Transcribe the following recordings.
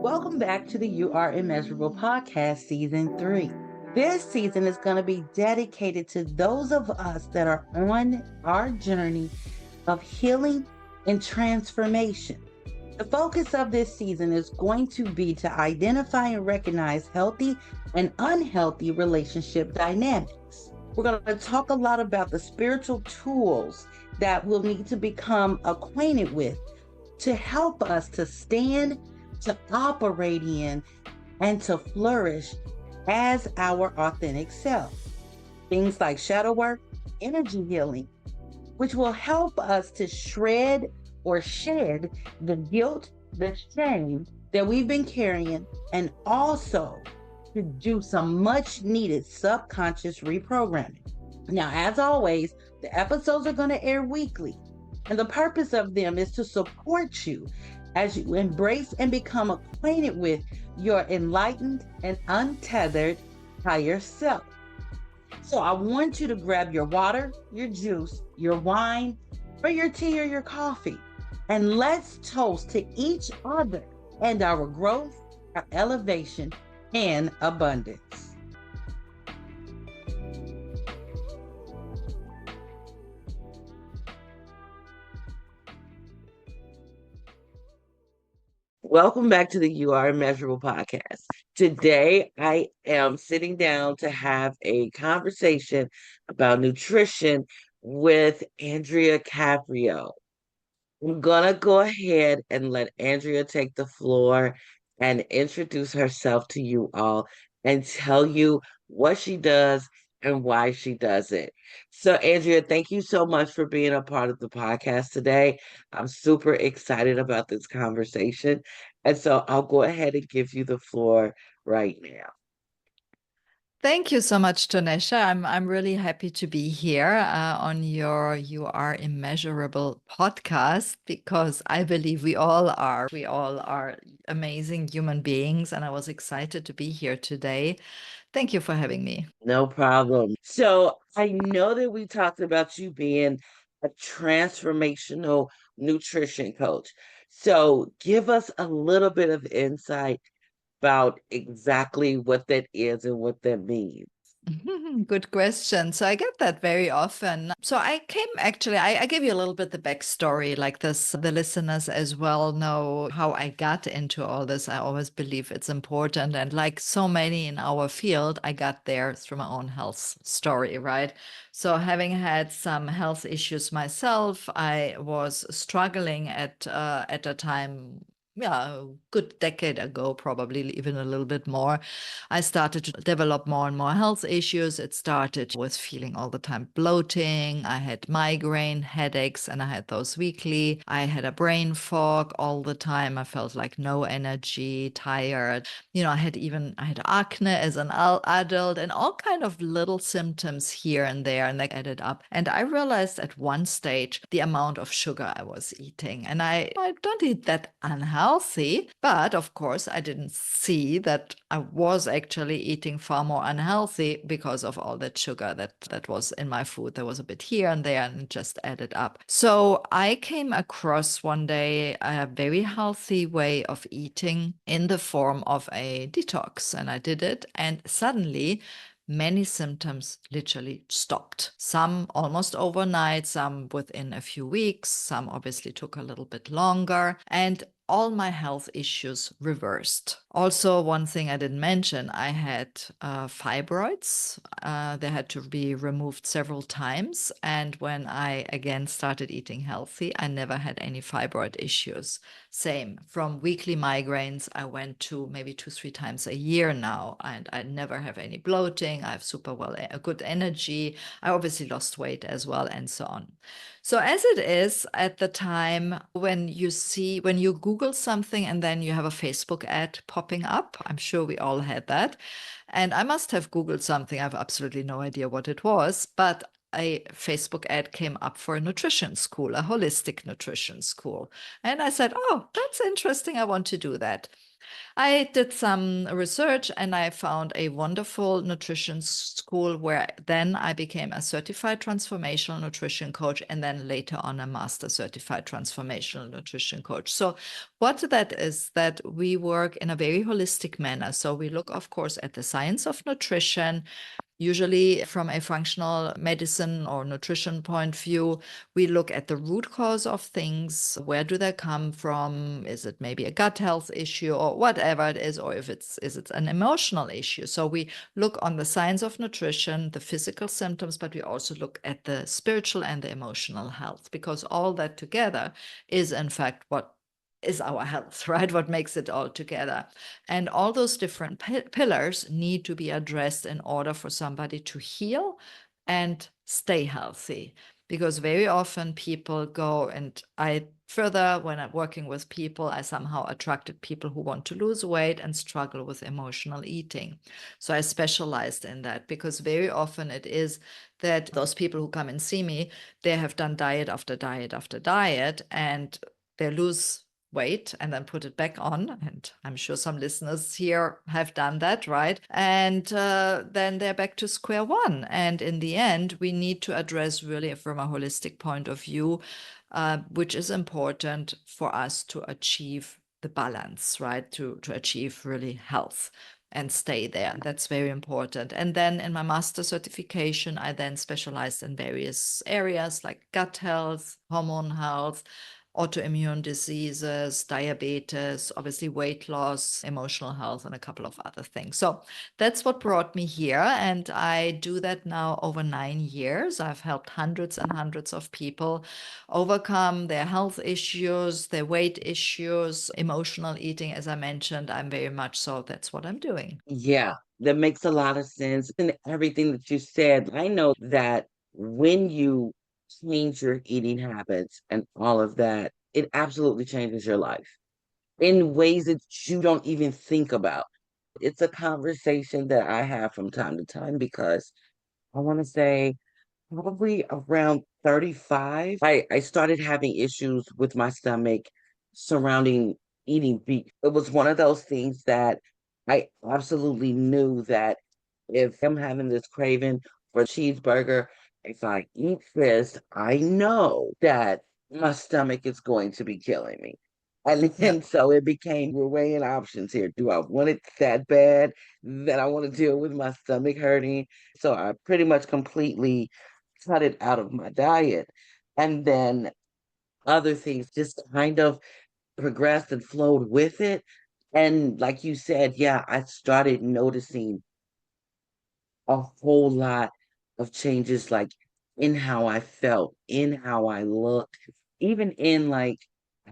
Welcome back to the UR Immeasurable podcast, season 3. This season is going to be dedicated to those of us that are on our journey of healing and transformation. The focus of this season is going to be to identify and recognize healthy and unhealthy relationship dynamics. We're going to talk a lot about the spiritual tools that we'll need to become acquainted with to help us to stand, to operate in, and to flourish as our authentic self. Things like shadow work, energy healing, which will help us to shred or shed the guilt, the shame that we've been carrying, and also to do some much needed subconscious reprogramming. Now, as always, the episodes are going to air weekly, and the purpose of them is to support you as you embrace and become acquainted with your enlightened and untethered higher self. So I want you to grab your water, your juice, your wine, or your tea or your coffee, and let's toast to each other and our growth, our elevation, and abundance. Welcome back to the UR Immeasurable podcast. Today, I am sitting down to have a conversation about nutrition with Andrea Caprio. I'm going to go ahead and let Andrea take the floor and introduce herself to you all and tell you what she does and why she does it. So, Andrea, thank you so much for being a part of the podcast today. I'm super excited about this conversation. And so I'll go ahead and give you the floor right now. Thank you so much, Tanesha. I'm really happy to be here on your UR Immeasurable podcast because I believe we all are. We all are amazing human beings, and I was excited to be here today. Thank you for having me. No problem. So I know that we talked about you being a transformational nutrition coach. So give us a little bit of insight about exactly what that is and what that means. Good question. So I get that very often. So I came actually, I gave you a little bit the backstory like this. The listeners as well know how I got into all this. I always believe it's important. And like so many in our field, I got there through my own health story, right? So having had some health issues myself, I was struggling at a time, yeah, a good decade ago, probably even a little bit more. I started to develop more and more health issues. It started with feeling all the time bloating. I had migraine headaches, and I had those weekly. I had a brain fog all the time. I felt like no energy, tired. I had acne as an adult and all kind of little symptoms here and there, and they added up. And I realized at one stage the amount of sugar I was eating. And I don't eat that unhealthy, but of course I didn't see that I was actually eating far more unhealthy because of all that sugar that was in my food. There was a bit here and there, and it just added up. So I came across one day a very healthy way of eating in the form of a detox, and I did it, and suddenly many symptoms literally stopped. Some almost overnight, some within a few weeks, some obviously took a little bit longer. And all my health issues reversed. Also, one thing I didn't mention, I had fibroids. They had to be removed several times. And when I again started eating healthy, I never had any fibroid issues. Same, from weekly migraines, I went to maybe 2-3 times a year now, and I never have any bloating. I have a good energy. I obviously lost weight as well, and so on. So as it is at the time when you Google something and then you have a Facebook ad popping up, I'm sure we all had that. And I must have Googled something. I have absolutely no idea what it was, but a Facebook ad came up for a nutrition school, a holistic nutrition school. And I said, oh, that's interesting. I want to do that. I did some research and I found a wonderful nutrition school where then I became a certified transformational nutrition coach and then later on a master certified transformational nutrition coach. So what that is that we work in a very holistic manner. So we look, of course, at the science of nutrition. Usually, from a functional medicine or nutrition point of view, we look at the root cause of things. Where do they come from? Is it maybe a gut health issue or whatever it is, or if is it an emotional issue? So we look on the science of nutrition, the physical symptoms, but we also look at the spiritual and the emotional health, because all that together is in fact what is our health, right? What makes it all together. And all those different pillars need to be addressed in order for somebody to heal and stay healthy. Because very often people go, and when I'm working with people, I somehow attracted people who want to lose weight and struggle with emotional eating. So I specialized in that because very often it is that those people who come and see me, they have done diet after diet after diet, and they lose weight and then put it back on. And I'm sure some listeners here have done that, right? And then they're back to square one. And in the end, we need to address really from a holistic point of view, which is important for us to achieve the balance, right? To achieve really health and stay there. That's very important. And then in my master certification, I then specialized in various areas like gut health, hormone health, autoimmune diseases, diabetes, obviously weight loss, emotional health, and a couple of other things. So that's what brought me here. And I do that now over 9 years. I've helped hundreds and hundreds of people overcome their health issues, their weight issues, emotional eating, as I mentioned. I'm very much so. That's what I'm doing. Yeah, that makes a lot of sense. And everything that you said, I know that when you change your eating habits and all of that, it absolutely changes your life in ways that you don't even think about. It's a conversation that I have from time to time because I want to say probably around 35, I started having issues with my stomach surrounding eating beef. It was one of those things that I absolutely knew that if I'm having this craving for a cheeseburger, if I eat this, I know that my stomach is going to be killing me. And Yeah. then so it became, we're weighing options here. Do I want it that bad that I want to deal with my stomach hurting? So I pretty much completely cut it out of my diet. And then other things just kind of progressed and flowed with it. And like you said, yeah, I started noticing a whole lot of changes, like in how I felt, in how I looked, even in like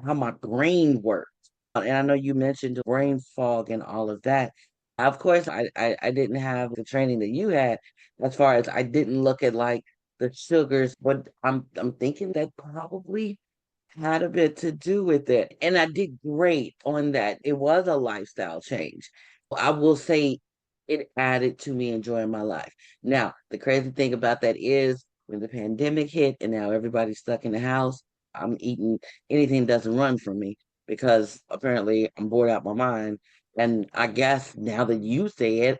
how my brain worked. And I know you mentioned brain fog and all of that. Of course, I didn't have the training that you had as far as I didn't look at like the sugars, but I'm thinking that probably had a bit to do with it. And I did great on that. It was a lifestyle change. I will say it added to me enjoying my life. Now, the crazy thing about that is when the pandemic hit and now everybody's stuck in the house, I'm eating anything that doesn't run from me because apparently I'm bored out my mind. And I guess now that you say it,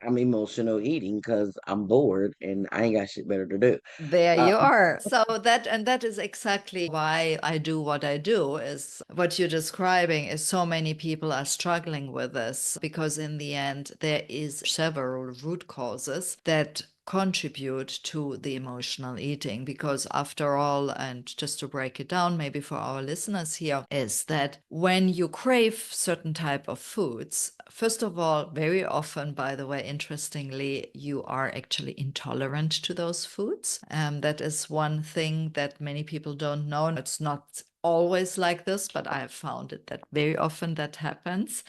I'm emotional eating because I'm bored and I ain't got shit better to do. There Uh, you are. So that is exactly why I do what I do, is what you're describing is so many people are struggling with this because in the end there is several root causes that contribute to the emotional eating, because after all, and just to break it down maybe for our listeners here, is that when you crave certain type of foods, first of all, very often, by the way, interestingly, you are actually intolerant to those foods. That is one thing that many people don't know. It's not always like this, but I have found it that very often that happens.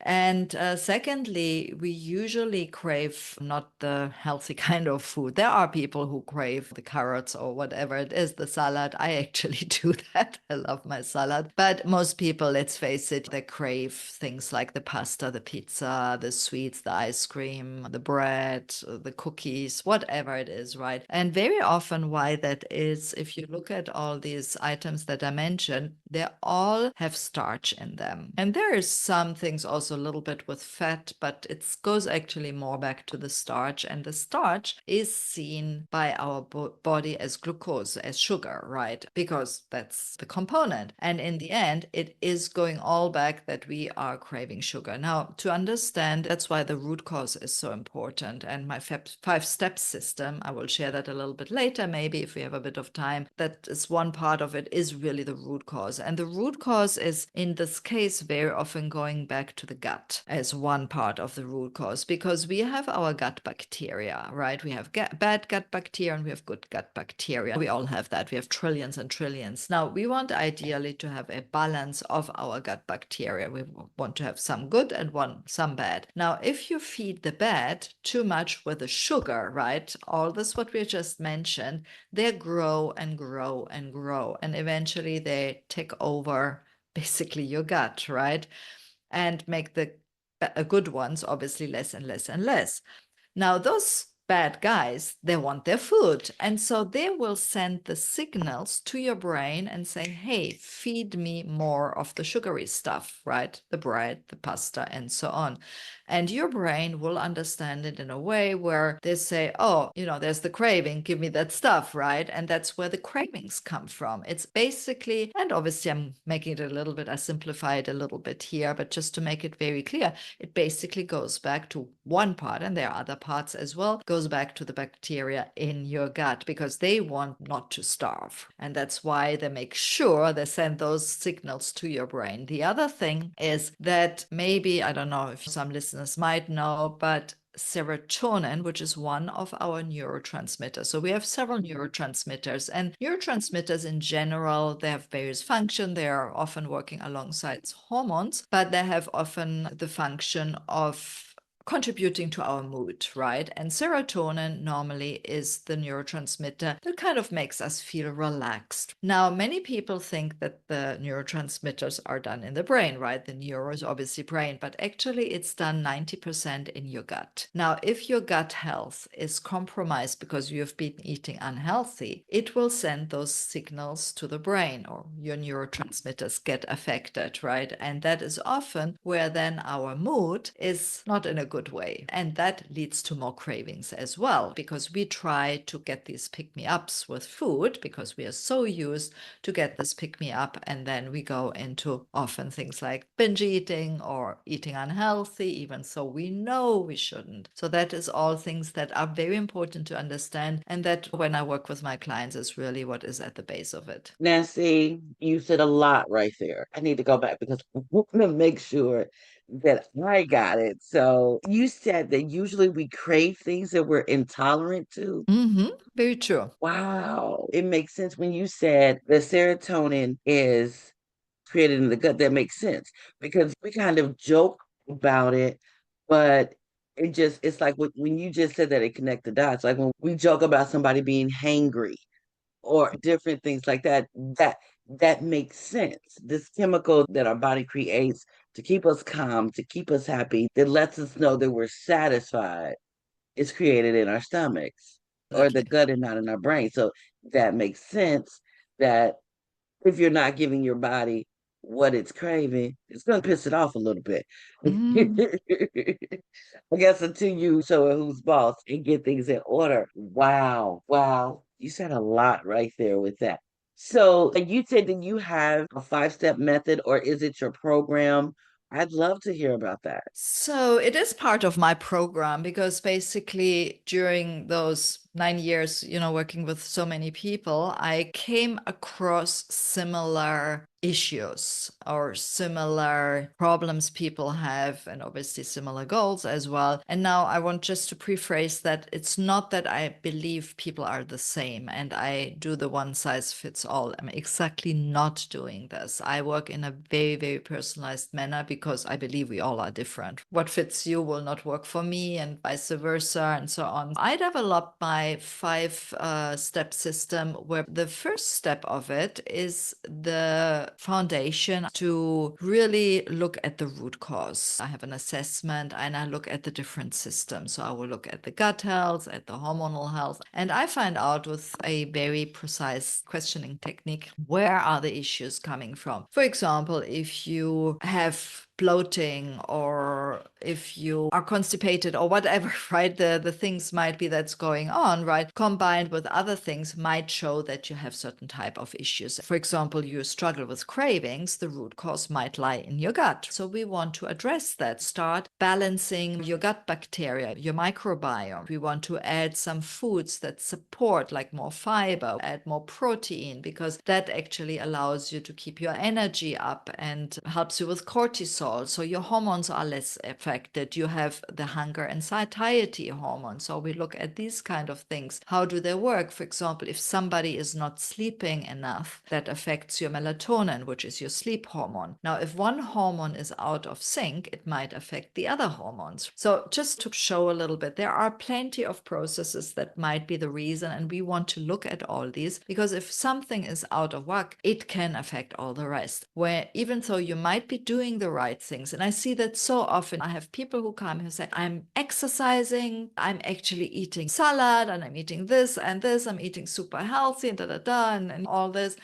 And secondly, we usually crave not the healthy kind of food. There are people who crave the carrots or whatever it is, the salad. I actually do that. I love my salad. But most people, let's face it, they crave things like the pasta, the pizza, the sweets, the ice cream, the bread, the cookies, whatever it is, right? And very often, why that is, if you look at all these items that I mentioned, they all have starch in them. And there is some things also a little bit with fat, but it goes actually more back to the starch. And the starch is seen by our body as glucose, as sugar, right? Because that's the component. And in the end, it is going all back that we are craving sugar. Now, to understand, that's why the root cause is so important. And my 5-step system, I will share that a little bit later, maybe if we have a bit of time. That is one part of it, is really the root cause. And the root cause is, in this case, very often going back to the gut as one part of the root cause, because we have our gut bacteria, right? We have bad gut bacteria and we have good gut bacteria. We all have that. We have trillions and trillions. Now, we want ideally to have a balance of our gut bacteria. We want to have some good and some bad. Now, if you feed the bad too much with the sugar, right? All this what we just mentioned, they grow and grow and grow, and eventually they take over basically your gut, right? And make the good ones obviously less and less and less. Now, those bad guys, they want their food. And so they will send the signals to your brain and say, hey, feed me more of the sugary stuff, right? The bread, the pasta, and so on. And your brain will understand it in a way where they say, oh, there's the craving, give me that stuff, right? And that's where the cravings come from. It's basically, and obviously I'm making it a little bit, I simplify it a little bit here, but just to make it very clear, it basically goes back to one part, and there are other parts as well, goes back to the bacteria in your gut, because they want not to starve. And that's why they make sure they send those signals to your brain. The other thing is that maybe, I don't know if some listeners might know, but serotonin, which is one of our neurotransmitters. So we have several neurotransmitters, and neurotransmitters in general, they have various functions. They are often working alongside hormones, but they have often the function of contributing to our mood, right? And serotonin normally is the neurotransmitter that kind of makes us feel relaxed. Now, many people think that the neurotransmitters are done in the brain, right? The neuro is obviously brain, but actually it's done 90% in your gut. Now, if your gut health is compromised because you have been eating unhealthy, it will send those signals to the brain, or your neurotransmitters get affected, right? And that is often where then our mood is not in a good way. And that leads to more cravings as well, because we try to get these pick-me-ups with food because we are so used to get this pick-me-up, and then we go into often things like binge eating or eating unhealthy, even so we know we shouldn't. So that is all things that are very important to understand, and that when I work with my clients is really what is at the base of it. Nancy, you said a lot right there. I need to go back because I want to make sure that I got it. So you said that usually we crave things that we're intolerant to. Very true. Wow. It makes sense when you said the serotonin is created in the gut. That makes sense because we kind of joke about it, but it's like when you just said that, it connect the dots. Like when we joke about somebody being hangry or different things like that, that makes sense. This chemical that our body creates to keep us calm, to keep us happy, that lets us know that we're satisfied, is created in our stomachs or the Definitely. gut and not in our brain. So that makes sense that if you're not giving your body what it's craving, it's going to piss it off a little bit. Mm. I guess until you show it who's boss and get things in order. Wow. Wow. You said a lot right there with that. So you said that you have a 5-step method, or is it your program? I'd love to hear about that. So it is part of my program, because basically during those 9 years, working with so many people, I came across similar issues or similar problems people have, and obviously similar goals as well. And now I want just to rephrase that it's not that I believe people are the same and I do the one size fits all. I'm exactly not doing this. I work in a very, very personalized manner because I believe we all are different. What fits you will not work for me, and vice versa, and so on. I developed my 5-step system, where the first step of it is the foundation to really look at the root cause. I have an assessment and I look at the different systems. So I will look at the gut health, at the hormonal health, and I find out with a very precise questioning technique, where are the issues coming from? For example, if you have bloating, or if you are constipated, or whatever, right? The things might be that's going on, right? Combined with other things might show that you have certain type of issues. For example, you struggle with cravings, the root cause might lie in your gut. So we want to address that. Start balancing your gut bacteria, your microbiome. We want to add some foods that support, like more fiber, add more protein, because that actually allows you to keep your energy up and helps you with cortisol. So your hormones are less affected. You have the hunger and satiety hormone. So we look at these kind of things. How do they work? For example, if somebody is not sleeping enough, that affects your melatonin, which is your sleep hormone. Now, if one hormone is out of sync, it might affect the other hormones. So just to show a little bit, there are plenty of processes that might be the reason, and we want to look at all these, because if something is out of whack, it can affect all the rest. Where even though you might be doing the right things, and I see that so often, I have people who come who say, I'm exercising, I'm actually eating salad, and I'm eating this and this, I'm eating super healthy, and and all this.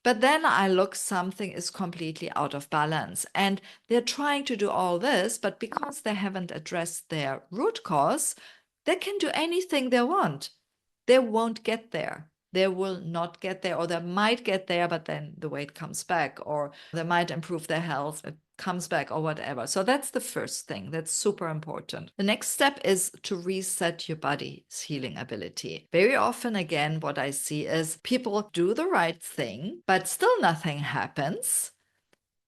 But then I look, something is completely out of balance. And they're trying to do all this, but because they haven't addressed their root cause, they can do anything they want. They won't get there. They will not get there, or they might get there, but then the weight comes back, or they might improve their health, it comes back, or whatever. So that's the first thing. That's super important. The next step is to reset your body's healing ability. Very often, again, what I see is people do the right thing, but still nothing happens,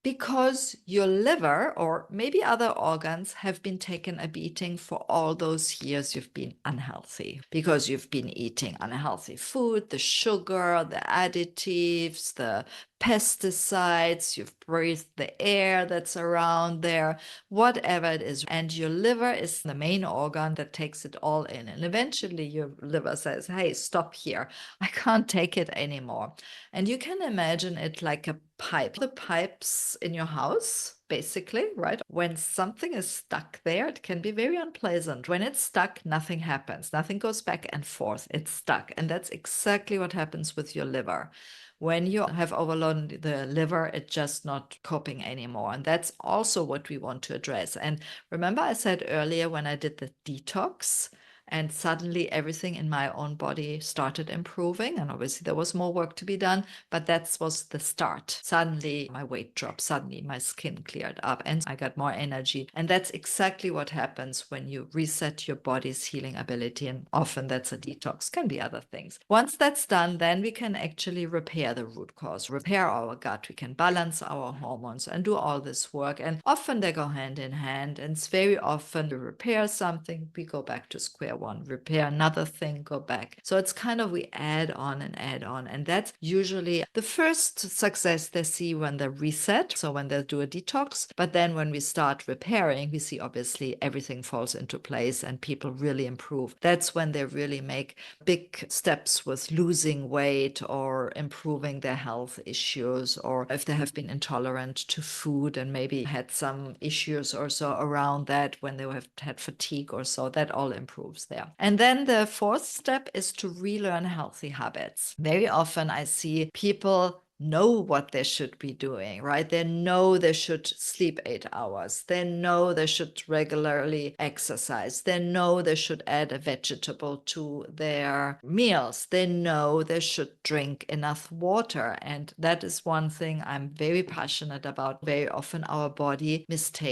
because your liver or maybe other organs have been taken a beating for all those years you've been unhealthy, because you've been eating unhealthy food, the sugar, the additives, the pesticides, you've breathed the air that's around there, whatever it is. And your liver is the main organ that takes it all in. And eventually your liver says, hey, stop here. I can't take it anymore. And you can imagine it like a pipe. The pipes in your house, basically, right? When something is stuck there, it can be very unpleasant. When it's stuck, nothing happens. Nothing goes back and forth. It's stuck. And that's exactly what happens with your liver. When you have overloaded the liver, it's just not coping anymore. And that's also what we want to address. And remember, I said earlier, when I did the detox, and suddenly everything in my own body started improving. And obviously there was more work to be done, but that was the start. Suddenly my weight dropped, suddenly my skin cleared up, and I got more energy. And that's exactly what happens when you reset your body's healing ability. And often that's a detox, can be other things. Once that's done, then we can actually repair the root cause, repair our gut. We can balance our hormones and do all this work. And often they go hand in hand. And it's very often we repair something, we go back to square one, repair another thing, go back. So it's kind of, we add on and add on. And that's usually the first success they see when they reset. So when they do a detox, but then when we start repairing, we see obviously everything falls into place and people really improve. That's when they really make big steps with losing weight or improving their health issues, or if they have been intolerant to food and maybe had some issues or so around that, when they have had fatigue or so, that all improves there. And then the fourth step is to relearn healthy habits. Very often I see people know what they should be doing, right? They know they should sleep 8 hours. They know they should regularly exercise. They know they should add a vegetable to their meals. They know they should drink enough water. And that is one thing I'm very passionate about. Very often our body mistakes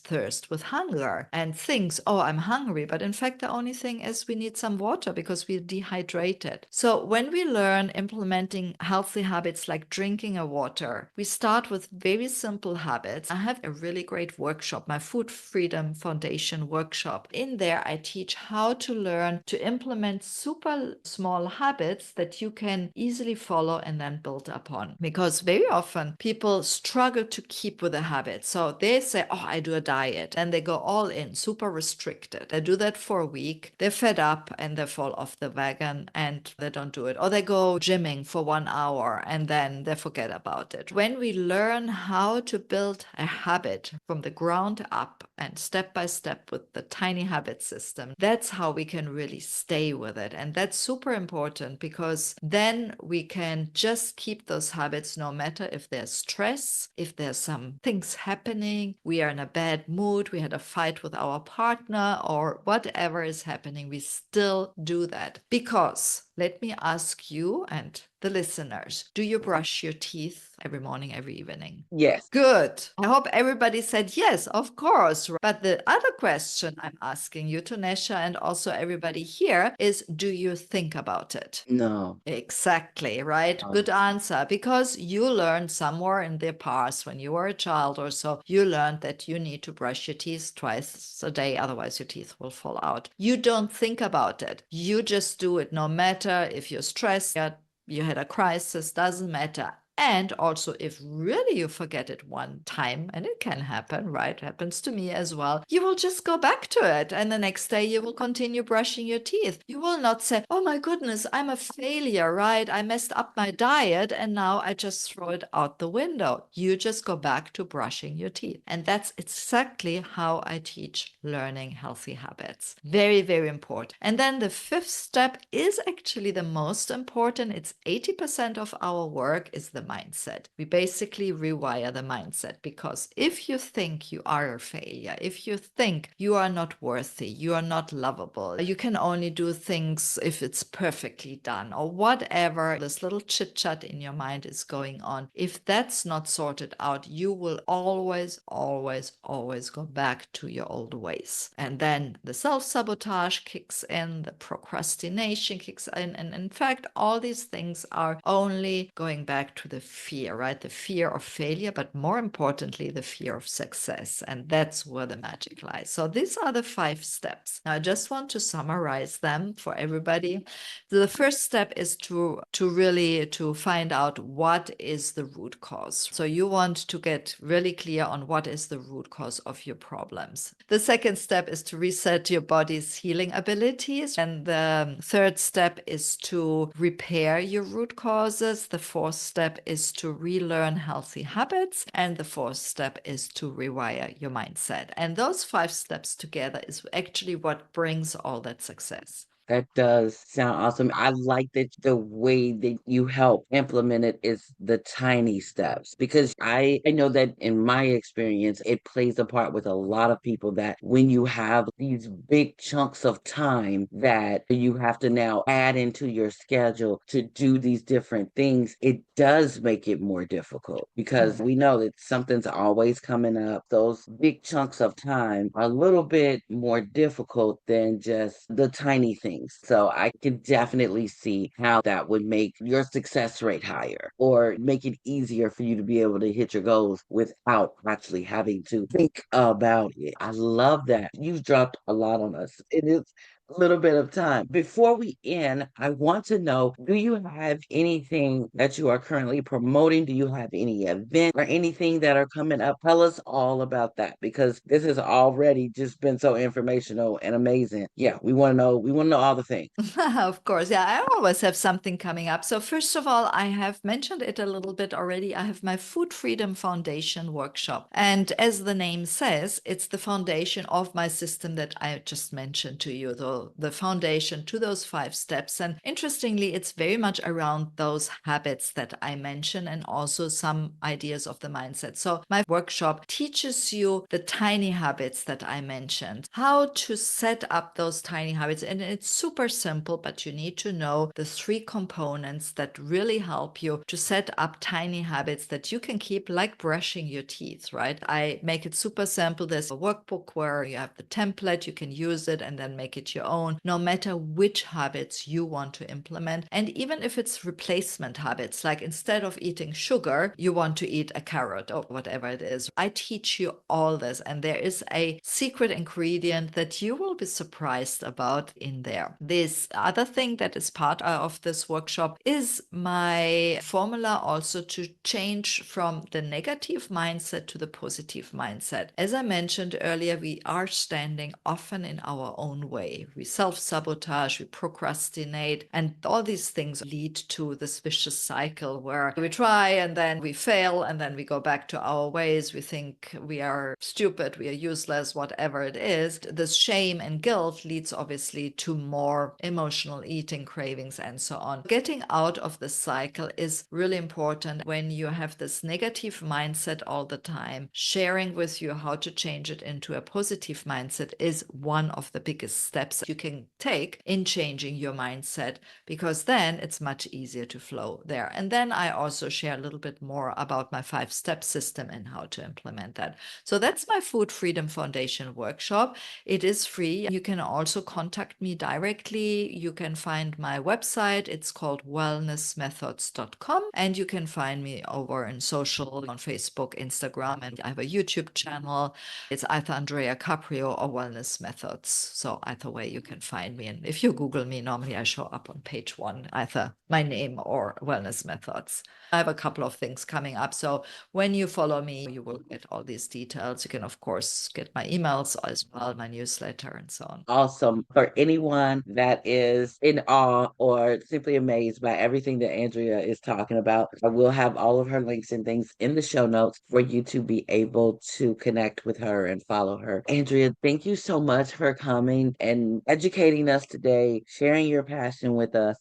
thirst with hunger and thinks, oh, I'm hungry. But in fact, the only thing is we need some water because we're dehydrated. So when we learn implementing healthy habits like drinking a water, we start with very simple habits. I have a really great workshop, my Food Freedom Foundation workshop. In there, I teach how to learn to implement super small habits that you can easily follow and then build upon. Because very often people struggle to keep with a habit. So they say, oh, I do a diet, and they go all in, super restricted. They do that for a week, they're fed up and they fall off the wagon and they don't do it. Or they go gymming for 1 hour and then they forget about it. When we learn how to build a habit from the ground up and step by step with the tiny habit system, that's how we can really stay with it. And that's super important because then we can just keep those habits no matter if there's stress, if there's some things happening, we are in a bad mood, we had a fight with our partner, or whatever is happening, we still do that. Because let me ask you and the listeners, do you brush your teeth every morning, every evening? Yes. Good. I hope everybody said yes, of course. But the other question I'm asking you, Tanesha, and also everybody here is, do you think about it? No. Exactly, right? Good answer. Because you learned somewhere in the past when you were a child or so, you learned that you need to brush your teeth twice a day, otherwise your teeth will fall out. You don't think about it. You just do it no matter if you're stressed, you had a crisis, doesn't matter. And also, if really you forget it one time, and it can happen, right? Happens to me as well, you will just go back to it. And the next day, you will continue brushing your teeth. You will not say, oh my goodness, I'm a failure, right? I messed up my diet and now I just throw it out the window. You just go back to brushing your teeth. And that's exactly how I teach learning healthy habits. Very, very important. And then the fifth step is actually the most important. It's 80% of our work is the mindset. We basically rewire the mindset, because if you think you are a failure, if you think you are not worthy, you are not lovable, you can only do things if it's perfectly done, or whatever this little chit chat in your mind is going on, if that's not sorted out, you will always, always, always go back to your old ways. And then the self-sabotage kicks in, the procrastination kicks in, and in fact, all these things are only going back to the fear, right? The fear of failure, but more importantly, the fear of success. And that's where the magic lies. So these are the 5 steps. Now, I just want to summarize them for everybody. The first step is to really to find out what is the root cause. So you want to get really clear on what is the root cause of your problems. The second step is to reset your body's healing abilities. And the third step is to repair your root causes. The fourth step is to relearn healthy habits. And the fourth step is to rewire your mindset. And those 5 steps together is actually what brings all that success. That does sound awesome. I like that the way that you help implement it is the tiny steps, because I know that in my experience, it plays a part with a lot of people that when you have these big chunks of time that you have to now add into your schedule to do these different things, it does make it more difficult, because we know that something's always coming up. Those big chunks of time are a little bit more difficult than just the tiny things. So I can definitely see how that would make your success rate higher, or make it easier for you to be able to hit your goals without actually having to think about it. I love that. You've dropped a lot on us. It is a little bit of time. Before we end, I want to know, do you have anything that you are currently promoting? Do you have any event or anything that are coming up? Tell us all about that, because this has already just been so informational and amazing. Yeah, we want to know all the things. Of course. Yeah, I always have something coming up. So, first of all, I have mentioned it a little bit already. I have my Food Freedom Foundation workshop. And as the name says, it's the foundation of my system that I just mentioned to you. So the foundation to those 5 steps. And interestingly, it's very much around those habits that I mentioned and also some ideas of the mindset. So my workshop teaches you the tiny habits that I mentioned, how to set up those tiny habits. And it's super simple, but you need to know the 3 components that really help you to set up tiny habits that you can keep, like brushing your teeth, right? I make it super simple. There's a workbook where you have the template, you can use it and then make it your own, no matter which habits you want to implement. And even if it's replacement habits, like instead of eating sugar, you want to eat a carrot or whatever it is. I teach you all this, and there is a secret ingredient that you will be surprised about in there. This other thing that is part of this workshop is my formula also to change from the negative mindset to the positive mindset. As I mentioned earlier, we are standing often in our own way. We self-sabotage, we procrastinate, and all these things lead to this vicious cycle where we try and then we fail and then we go back to our ways. We think we are stupid, we are useless, whatever it is. This shame and guilt leads obviously to more emotional eating, cravings, and so on. Getting out of the cycle is really important. When you have this negative mindset all the time, sharing with you how to change it into a positive mindset is one of the biggest steps you can take in changing your mindset, because then it's much easier to flow there. And then I also share a little bit more about my 5-step system and how to implement that. So that's my Food Freedom Foundation workshop. It is free. You can also contact me directly. You can find my website. It's called wellnessmethods.com. And you can find me over in social, on Facebook, Instagram, and I have a YouTube channel. It's either Andrea Caprio or Wellness Methods. So either way you can find me. And if you Google me, normally I show up on page 1, either my name or Wellness Methods. I have a couple of things coming up. So when you follow me, you will get all these details. You can, of course, get my emails as well, my newsletter, and so on. Awesome. For anyone that is in awe or simply amazed by everything that Andrea is talking about, I will have all of her links and things in the show notes for you to be able to connect with her and follow her. Andrea, thank you so much for coming and educating us today, sharing your passion with us.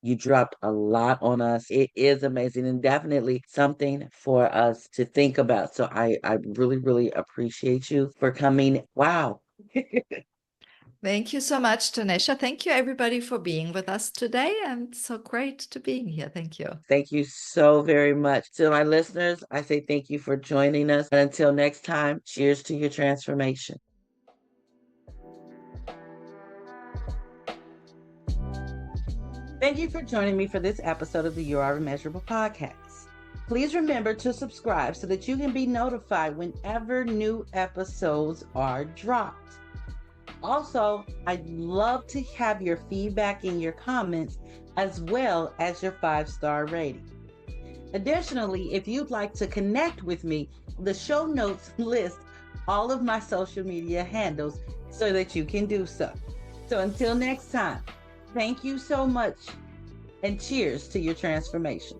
You dropped a lot on us. It is amazing and definitely something for us to think about. So I really, really appreciate you for coming. Wow. Thank you so much, Tanisha. Thank you, everybody, for being with us today. And so great to be here. Thank you. Thank you so very much. To my listeners, I say thank you for joining us. And until next time, cheers to your transformation. Thank you for joining me for this episode of the UR Immeasurable podcast. Please remember to subscribe so that you can be notified whenever new episodes are dropped. Also, I'd love to have your feedback and your comments, as well as your 5-star rating. Additionally, if you'd like to connect with me, the show notes list all of my social media handles so that you can do so. So until next time, thank you so much, and cheers to your transformation.